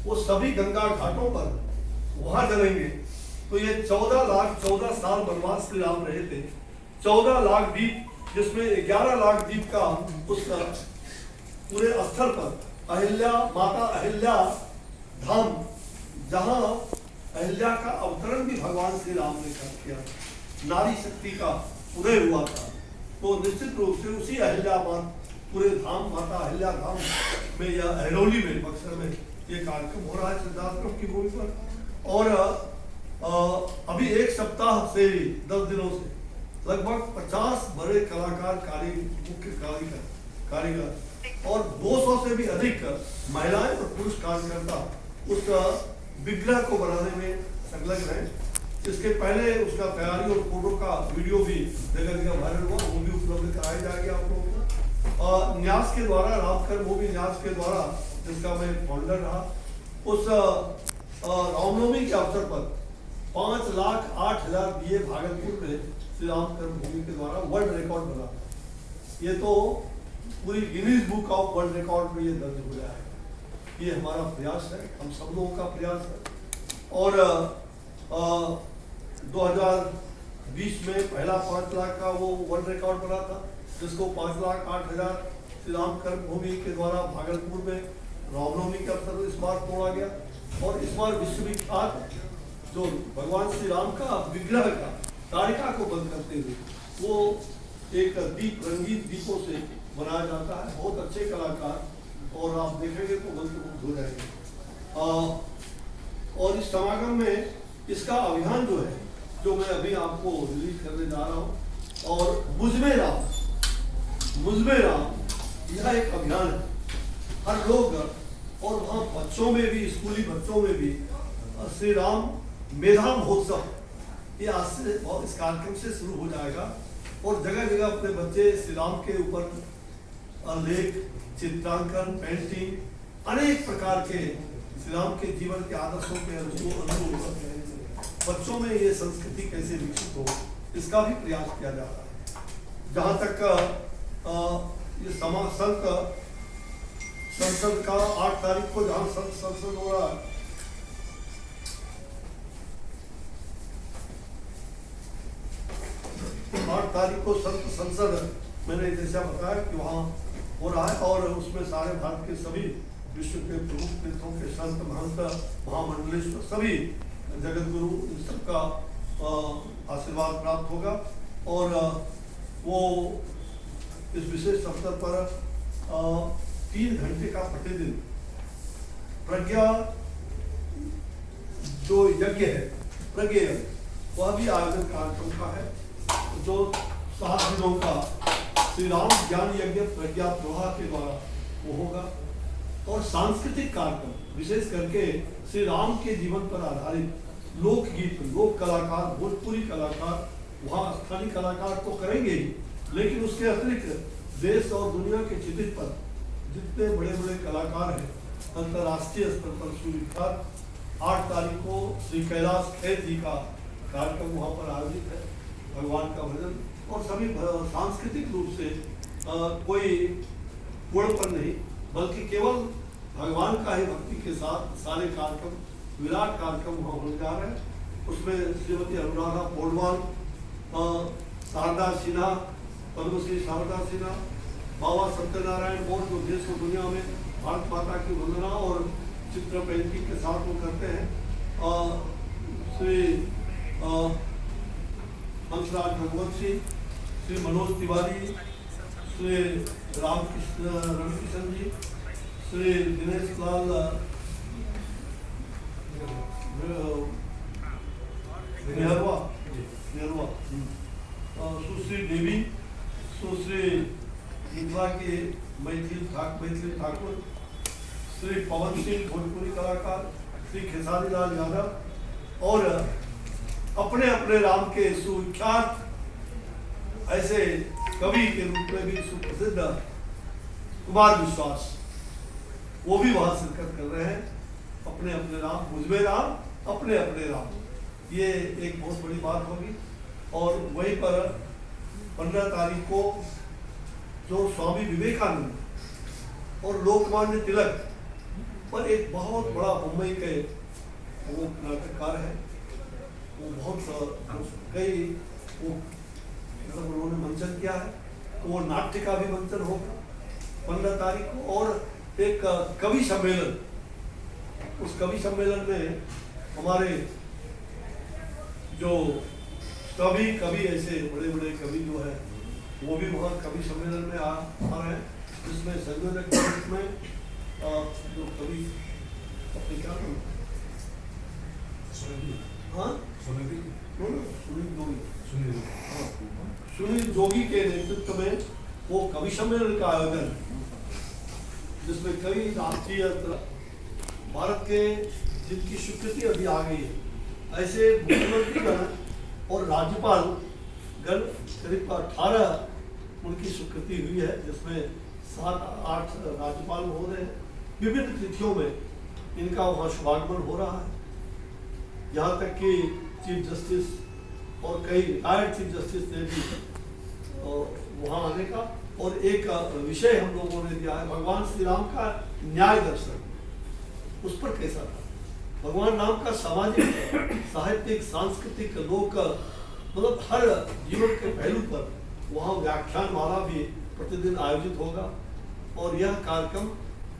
वो सभी गंगा घाटों पर वहां जलेंगे। तो ये 14 साल वनवास श्री राम रहे थे। 14 लाख दीप, जिसमें 11 लाख दीप का उस पूरे स्थल पर अहिल्या, माता अहिल्या धाम, जहां अहिल्या का अवतरण भी भगवान श्री राम ने कर किया, नारी शक्ति का उदय हुआ था। तो निश्चित रूप से उसी अहिल्या पूरे धाम, माता अहिल्या धाम में या अहरौली में, बक्सर में ये कार्यक्रम हो रहा है सिद्धार्थनगर की भूमि पर। और अभी एक सप्ताह से 10 दिनों से लगभग 50 बड़े कलाकार, मुख्य कारीगर और 200 से भी अधिक महिलाएं और पुरुष कार्यकर्ता उस विग्रह को बनाने में संलग्न है। इसके पहले उसका तैयारी और फोटो का वीडियो भी जगह जगह वायरल हुआ, वो भी उपलब्ध कराया जाएगा आप लोगों को। न्यास के द्वारा, रामकर मूवी न्यास के द्वारा, जिसका मैं फाउंडर रहा, उस रामनवमी के अवसर पर 5,08,000 दिए भागलपुर में श्री राम कर्मभूमि के द्वारा वर्ल्ड रिकॉर्ड बना। ये तो पूरी Guinness book of world record में ये दर्ज हो गया है। ये हमारा प्रयास है, हम सब लोगों का प्रयास है। और 2020 में पहला 5 लाख का वो वर्ल्ड रिकॉर्ड बना था, जिसको 5,08,000 श्री राम कर्मभूमि के द्वारा भागलपुर में रामनवमी के अवसर पर इस बार तोड़ा गया। और इस बार विश्वविख्यात जो भगवान श्री राम का विग्रह का ताड़िका को बंद करते हुए वो एक दीप, रंगीन दीपों से बनाया जाता है। बहुत अच्छे कलाकार, और आप देखेंगे तो मंत्रमुग्ध हो जाएंगे। और इस समागम में इसका अभियान जो है, जो मैं अभी आपको रिलीज करने जा रहा हूँ, और मुझमें राम यह एक अभियान है। हर लोग, और वहाँ बच्चों में भी, स्कूली बच्चों में भी श्री राम मेधा महोत्सव ये आज से और इस कार्यक्रम से शुरू हो जाएगा। और जगह जगह अपने बच्चे श्री राम के ऊपर लेख, चित्रांकन, पेंटिंग, अनेक प्रकार के श्री राम के जीवन के आदर्शों के अनुरूप बच्चों में ये संस्कृति कैसे विकसित हो, इसका भी प्रयास किया जा रहा है। जहाँ तक ये संसद का 8 तारीख को जहाँ संसद हो रहा है, 8 तारीख को संसद, मैंने जैसा बताया कि वहाँ हो रहा है। और उसमें सारे भारत के सभी विश्व के प्रमुख नेताओं के संत, महंत, महामंडलेश्वर, सभी जगत गुरु, इन सबका आशीर्वाद प्राप्त होगा। और वो इस विशेष अवसर पर 3 घंटे का प्रतिदिन प्रज्ञा जो यज्ञ है, प्रज्ञ यज्ञ, वह भी आयोजन कार्यक्रम का है, जो 7 दिनों का श्री राम ज्ञान यज्ञ प्रज्ञा प्रवाह के द्वारा वो होगा। और सांस्कृतिक कार्यक्रम, विशेष करके श्री राम के जीवन पर आधारित लोकगीत, लोक कलाकार, भोजपुरी कलाकार, वहाँ स्थानीय कलाकार तो करेंगे ही, लेकिन उसके अतिरिक्त देश और दुनिया के क्षितिज पर जितने बड़े बड़े कलाकार हैं, अंतर्राष्ट्रीय स्तर पर सुविख्यात, 8 तारीख को श्री कैलाश खेर जी का कार्यक्रम वहाँ पर आयोजित है। भगवान का भजन और सभी सांस्कृतिक रूप से कोई गुणपन नहीं, बल्कि केवल भगवान का ही भक्ति के साथ सारे कार्यक्रम, विराट कार्यक्रम वहाँ होने जा रहे हैं। उसमें श्रीमती अनुराधा पौडवाल, शारदा सिन्हा, पद्मश्री शारदा सिन्हा, बाबा सत्यनारायण बोस, जो देश और दुनिया में भारत माता की वंदना और चित्र पेंटिंग के साथ वो करते हैं, श्री हंसराज भगवंशी, श्री मनोज तिवारी, श्री रविकिशन जी, श्री दिनेश लाल नेहरवा, सुश्री देवी, सुश्री इंदिरा के मैथिली ठाकुर, श्री पवन सिंह भोजपुरी कलाकार, श्री खेसारी लाल यादव, और अपने अपने राम के सुविख्यात ऐसे कवि के रूप में भी सुप्रसिद्ध कुमार विश्वास, वो भी वहां शिरकत कर रहे हैं। अपने अपने राम, मुझमें राम, अपने अपने राम, ये एक बहुत बड़ी बात होगी। और वहीं पर 15 तारीख को जो स्वामी विवेकानंद और लोकमान्य तिलक पर एक बहुत बड़ा मुंबई के वो नाटककार है, वो बहुत कई वो मतलब उन्होंने मंचन किया है, तो वो नाट्य का भी मंचन होगा 15 तारीख को। और एक कवि सम्मेलन, उस कवि सम्मेलन में हमारे जो कवि ऐसे बड़े बड़े कवि जो है वो भी वहाँ कवि सम्मेलन में आ रहे हैं, जिसमें संयोजक के रूप में जो कवि अपने क्या नाम, हाँ सुनील जोगी के नेतृत्व में वो कवि सम्मेलन का आयोजन, जिसमें कई राष्ट्रीय भारत के जिनकी स्वीकृति अभी आ गई है, ऐसे मुख्यमंत्री गण और राज्यपाल गण करीब 18 उनकी स्वीकृति हुई है, जिसमें 7-8 राज्यपाल महोदय हैं। विभिन्न तिथियों में इनका वहाँ शुभागमन हो रहा है। यहाँ तक कि चीफ जस्टिस और कई रिटायर्ड चीफ जस्टिस ने भी वहाँ आने का, और एक विषय हम लोगों ने दिया है भगवान श्री राम का न्याय दर्शन, उस पर कैसा था भगवान राम का सामाजिक, साहित्यिक, सांस्कृतिक, लोक मतलब हर जीवन के पहलू पर वहाँ व्याख्यानमाला भी प्रतिदिन आयोजित होगा। और यह कार्यक्रम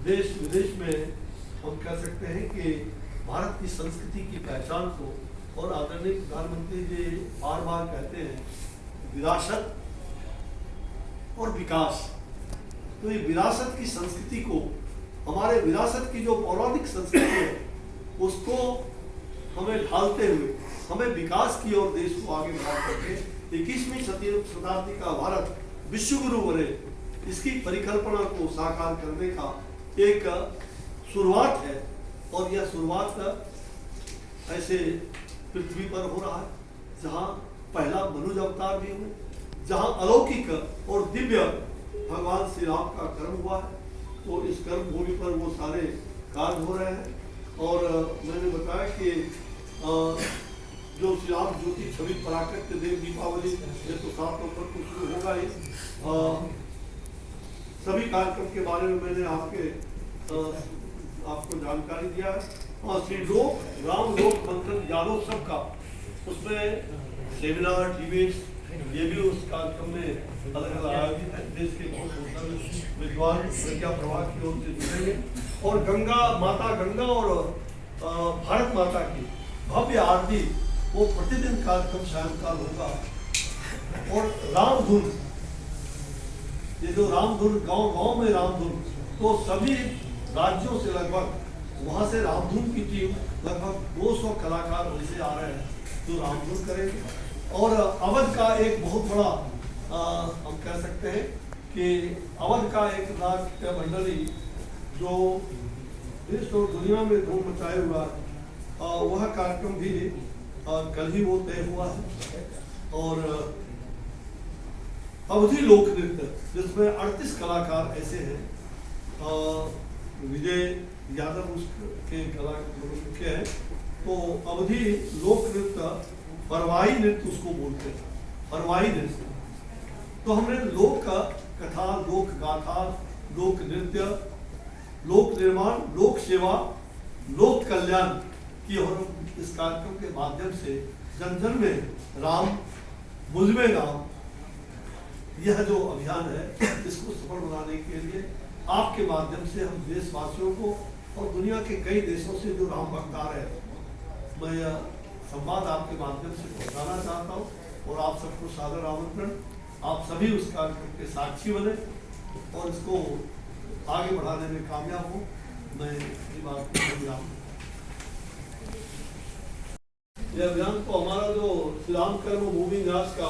देश विदेश में हम कह सकते हैं कि भारत की संस्कृति की पहचान को, और आदरणीय प्रधानमंत्री जी बार बार कहते हैं विरासत और विकास, तो ये विरासत की संस्कृति को, हमारे विरासत की जो पौराणिक संस्कृति है उसको हमें ढालते हुए हमें विकास की ओर देश को आगे बढ़ा करके 21वीं शताब्दी का भारत विश्व गुरु बने, इसकी परिकल्पना को साकार करने का एक शुरुआत है। और यह शुरुआत ऐसे पृथ्वी पर हो रहा है जहाँ पहला मनुज अवतार भी हुए, जहाँ अलौकिक और दिव्य भगवान श्री राम का कर्म हुआ है। तो इस कर्म भूमि पर वो सारे कार्य हो रहे हैं। और मैंने बताया कि जो श्री राम ज्योति छवि पराकृत देव दीपावली ये तो 7 नवंबर को शुरू होगा ही। सभी कार्यक्रम के बारे में मैंने आपको जानकारी दिया है। श्री राम लोक मंथन ज्ञानोत्सव का, उसमें सेमिनार, डिबेट्स ये भी उस कार्यक्रम में अलग अलग आयोजित है। देश के बहुत विद्वान विद्या प्रवाह की ओर से जुड़ेंगे। और गंगा और भारत माता की भव्य आरती वो प्रतिदिन कार्यक्रम सायंकाल होगा। और रामधुन, ये जो रामधुन गांव में रामधुन, तो सभी राज्यों से लगभग वहां से रामधुन की टीम लगभग 200 कलाकार वैसे आ रहे हैं जो रामधुन करेंगे। और अवध का एक बहुत बड़ा हम कह सकते हैं कि अवध का एक नाट्य मंडली जो देश और दुनिया में धूम मचाए हुआ वह कार्यक्रम भी कल ही वो तय हुआ है। और अवधि लोक नृत्य जिसमें 38 कलाकार ऐसे हैं, विजय यादव उसके कलाकार मुख्य है। तो अवधि लोक नृत्य, परवाही नृत्य उसको बोलते हैं, परवाही नृत्य। तो हमने लोक कथा, लोक गाथा, लोक नृत्य, लोक निर्माण, लोक सेवा, लोक कल्याण की और इस कार्यक्रम के माध्यम से जन जन में राम, मुझमें राम, यह जो अभियान है इसको सफल बनाने के लिए आपके माध्यम से हम देशवासियों को और दुनिया के कई देशों से जो राम भक्त आ रहे हैं, मैं यह संवाद आपके माध्यम से पहुंचाना चाहता हूँ। और आप सबको सादर आमंत्रण, आप सभी उस कार्यक्रम के साक्षी बने और इसको आगे बढ़ाने में कामयाब हो। मैं ये बात को यह अभियान तो हमारा जो श्री राम कर्म भूमि न्यास का,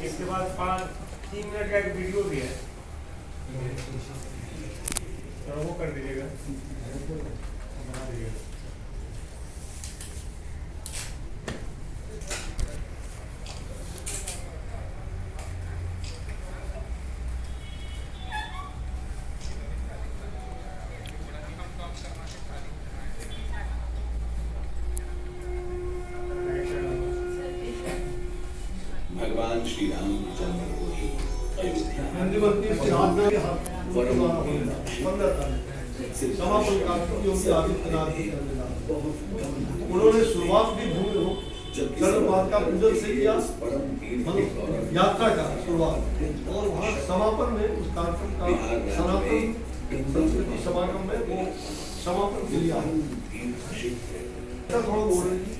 इसके बाद 3 मिनट का एक वीडियो भी है, तो वो कर दीजिएगा, बना दीजिएगा। भगवान श्री राम की जन्मभूमि अयोध्या मंजुमती सिद्धार्थ के हाथ द्वारा होगा 15 तारीख समापन कार्यक्रम योगी आदित्यनाथ जी ने उन्होंने शुरुआत भी भूमि चरण का पूजन से किया, मतलब यात्रा का शुरुआत, और वहाँ समापन में उस कार्यक्रम का सनातन संस्कृति समागम में वो समापन के लिए आए। थोड़ा बोल रहे हैं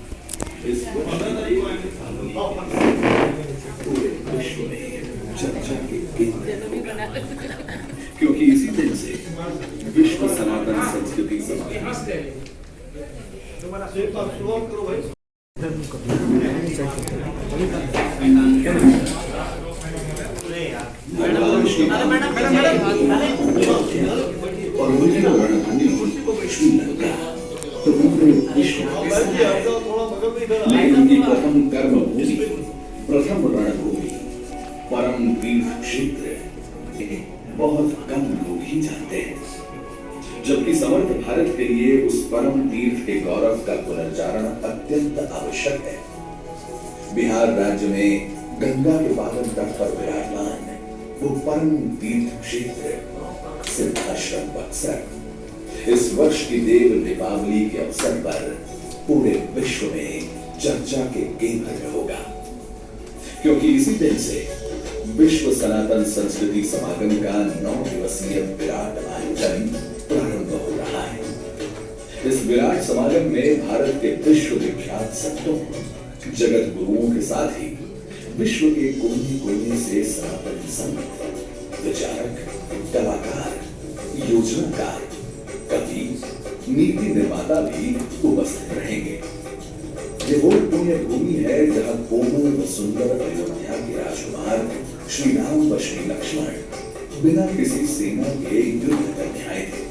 क्योंकि इसी दिन से विश्व सनातन संस्कृति समागम एक बार शुरुआत करो भाई। भगवान श्री राम और उनके वर्णधानी श्रीलंका तो पूरे विश्व लेकिन उनकी प्रथम कर्म भूमि, प्रथम रणभूमि, परम तीर्थ क्षेत्र बहुत कम लोग ही जानते हैं, जबकि समर्थ भारत के लिए उस परम तीर्थ के गौरव का पुनर्जारण अत्यंत आवश्यक है। बिहार राज्य में गंगा के पावन तट पर विराजमान वो परम तीर्थ क्षेत्र सिद्धाश्रम बक्सर इस वर्ष की देव दीपावली के अवसर पर पूरे विश्व में चर्चा के केंद्र में होगा, क्योंकि इसी दिन से विश्व सनातन संस्कृति समागम का 9 दिवसीय विराट आयोजन प्रारंभ हो रहा है। इस विराट समागम में भारत के विश्व विख्यात संतों, जगत गुरुओं के साथ ही विश्व के कोने कोने से सनातन संत, विचारक, कलाकार, योजनाकार, कवि, नीति निर्माता भी उपस्थित रहेंगे। ये वो पुण्य भूमि है जहाँ कोमल व सुंदर अयोध्या के राजकुमार श्री राम व श्री लक्ष्मण बिना किसी सेना के युद्ध करने आए थे।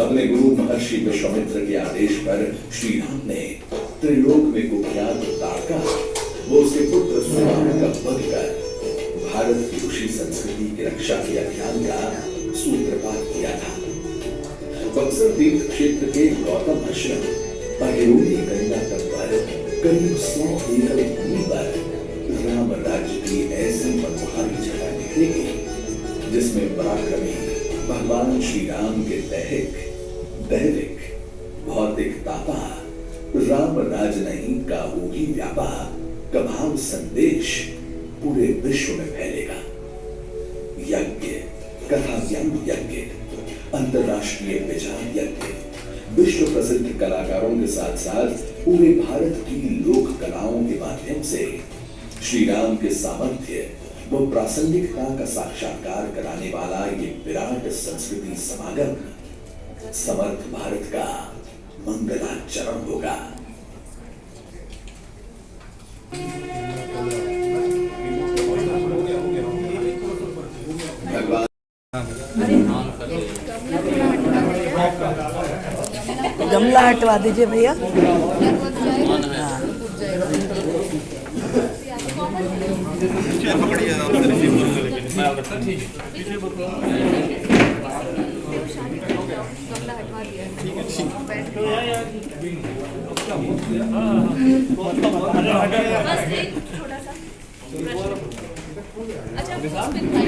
अपने गुरु महर्षि विश्वामित्र के आदेश पर श्री राम ने त्रिलोक में कुख्यात ताड़का वो उसके पुत्र सुदामा का वध कर भारत की ऋषि संस्कृति की रक्षा के अभियान का सूत्रपात किया था। बक्सर तीर्थ क्षेत्र के गौतम आश्रम बहेरोली गंगा तट पर करीब 100 एकड़ भूमि पर राम राज्य की ऐसी मनमोहनी जगह निकलेगी जिसमें पराक्रमी भगवान श्री राम के दैविक भौतिक तापा राम राज नहीं काहू ही व्यापा का भाव संदेश पूरे विश्व में फैलेगा। यज्ञ, कथा ज्ञान यज्ञ, अंतरराष्ट्रीय विचार यज्ञ, विश्व प्रसिद्ध कलाकारों के साथ साथ पूरे भारत की लोक कलाओं के माध्यम से श्री राम के सामर्थ्य व प्रासंगिकता का साक्षात्कार कराने वाला ये विराट संस्कृति समागम समर्थ भारत का मंगलाचरण होगा। भगवान गमला हटवा दीजिए भैया। अच्छा